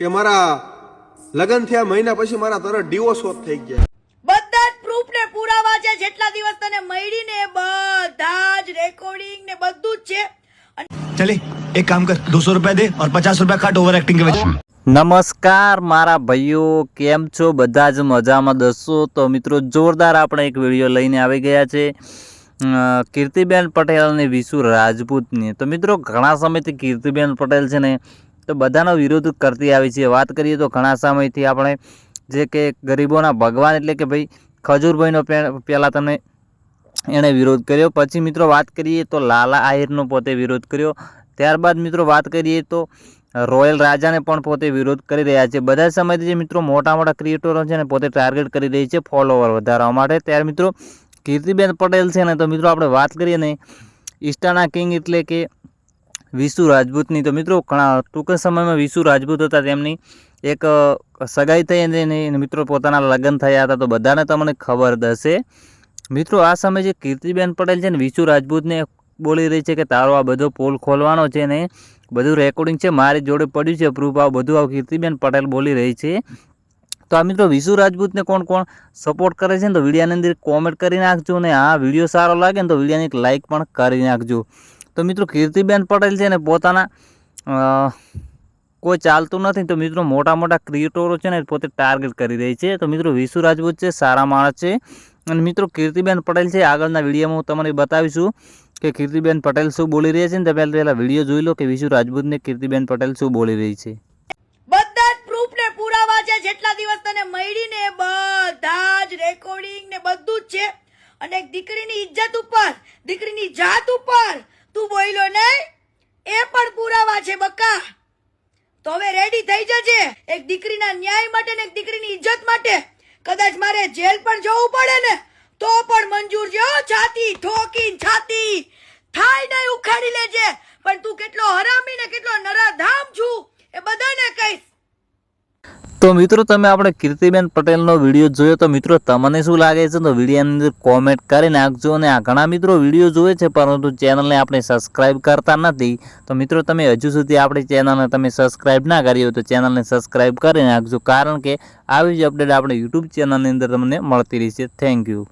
કે મારા લગ્ન થયા મહિના પછી મારા તરત ડિવોર્સ થઈ ગયા. બધા જ પ્રૂફ ને પુરાવા છે, જેટલા દિવસ તને મળી ને બધા જ રેકોર્ડિંગ ને બધું જ છે. चले एक काम कर 200 रुपया दे और 50 रुपया काट ओवर एक्टिंग के वजह. નમસ્કાર મારા ભાઈઓ, કેમ છો? બધા જ મજામાં દસો? તો મિત્રો જોરદાર આપણે એક વિડીયો લઈને આવી ગયા છે કીર્તિબેન પટેલ અને વિશુ રાજપૂતની. તો મિત્રો ઘણા સમયથી કીર્તિબેન પટેલ છે ને તો બધાનો વિરોધ કરતી આવી છે. વાત કરીએ તો ઘણા સમયથી આપણે જે કે ગરીબોના ભગવાન એટલે કે ભાઈ ખજૂરભાઈનો પહેલાં તમને એણે વિરોધ કર્યો. પછી મિત્રો વાત કરીએ તો લાલા આહિરનો પોતે વિરોધ કર્યો. ત્યારબાદ મિત્રો વાત કરીએ તો રોયલ રાજાને પણ પોતે વિરોધ કરી રહ્યા છે. બધા સમયથી જે મિત્રો મોટા મોટા ક્રિએટરો છે ને પોતે ટાર્ગેટ કરી રહી છે ફોલોવર વધારવા માટે. ત્યારે મિત્રો કીર્તિબેન પટેલ છે ને તો મિત્રો આપણે વાત કરીએ ને ઇન્સ્ટાના કિંગ એટલે કે વિશુ રાજપૂતની. તો મિત્રો ઘણા ટૂંક સમયમાં વિશુ રાજપૂત હતા, તેમની એક સગાઈ થઈ અને મિત્રો પોતાના લગ્ન થયા હતા. તો બધાને તમને ખબર હશે. મિત્રો આ સમયે જે કીર્તિબેન પટેલ છે ને વિશુ રાજપૂતને બોલી રહી છે કે તારો આ બધો પોલ ખોલવાનો છે ને બધું રેકોર્ડિંગ છે, મારી જોડે પડ્યું છે પ્રૂફ, આ બધું આ કીર્તિબેન પટેલ બોલી રહી છે. તો આ મિત્રો વિશુ રાજપૂતને કોણ કોણ સપોર્ટ કરે છે ને તો વિડીયોની અંદર કોમેન્ટ કરી નાખજો. ને આ વિડીયો સારો લાગે ને તો વિડીયોની એક લાઇક પણ કરી નાખજો. તો મિત્રો કીર્તિબેન પટેલ છે ને પોતાના કોઈ ચાલતું નથી, તો મિત્રો મોટા મોટા ક્રિએટરો છે ને પોતે ટાર્ગેટ કરી રહી છે. તો મિત્રો વિશુ રાજપૂત છે, સારા માણસ છે. અને મિત્રો કીર્તિબેન પટેલ છે, આગળના વિડીયોમાં હું તમને બતાવીશું કે કીર્તિબેન પટેલ શું બોલી રહી છે ને તમે પહેલા વિડીયો જોઈ લો કે વિશુ રાજપૂતને કીર્તિબેન પટેલ શું બોલી રહી છે. બધા જ પ્રૂફ ને પુરાવા છે, જેટલા દિવસ તને મળી ને બધા જ રેકોર્ડિંગ ને બધું જ છે. અને એક દીકરીની ઇજ્જત ઉપર, દીકરીની જાત ઉપર તું બોલ્યો નહીં, એ પણ પુરાવા છે બકા. તો હવે રેડી થઈ જજે એક દીકરીના ન્યાય માટે ને એક દીકરીની ઇજ્જત માટે. કદાચ મારે જેલ પણ જવું પડે ને તો પણ મંજૂર છે. છાતી ઠોકીને છાતી થાય નહીં ઉખાડી લેજે. પણ તું કેટલો હરામી ને કેટલો નરાધામ છું એ બધાને કહીશ. તો મિત્રો તમે આપણે કીર્તિબેન પટેલનો વિડીયો જોયો, તો મિત્રો તમને શું લાગે છે તો વિડીયોની અંદર કોમેન્ટ કરી નાખજો. અને આ ઘણા મિત્રો વિડીયો જોવે છે પરંતુ ચેનલને આપણે સબસ્ક્રાઈબ કરતા નથી. તો મિત્રો તમે હજુ સુધી આપણી ચેનલને તમે સબસ્ક્રાઈબ ના કરી હોય તો ચેનલને સબસ્ક્રાઈબ કરી નાખજો, કારણ કે આવી જ અપડેટ આપણે યુટ્યુબ ચેનલની અંદર તમને મળતી રહેશે. Thank you.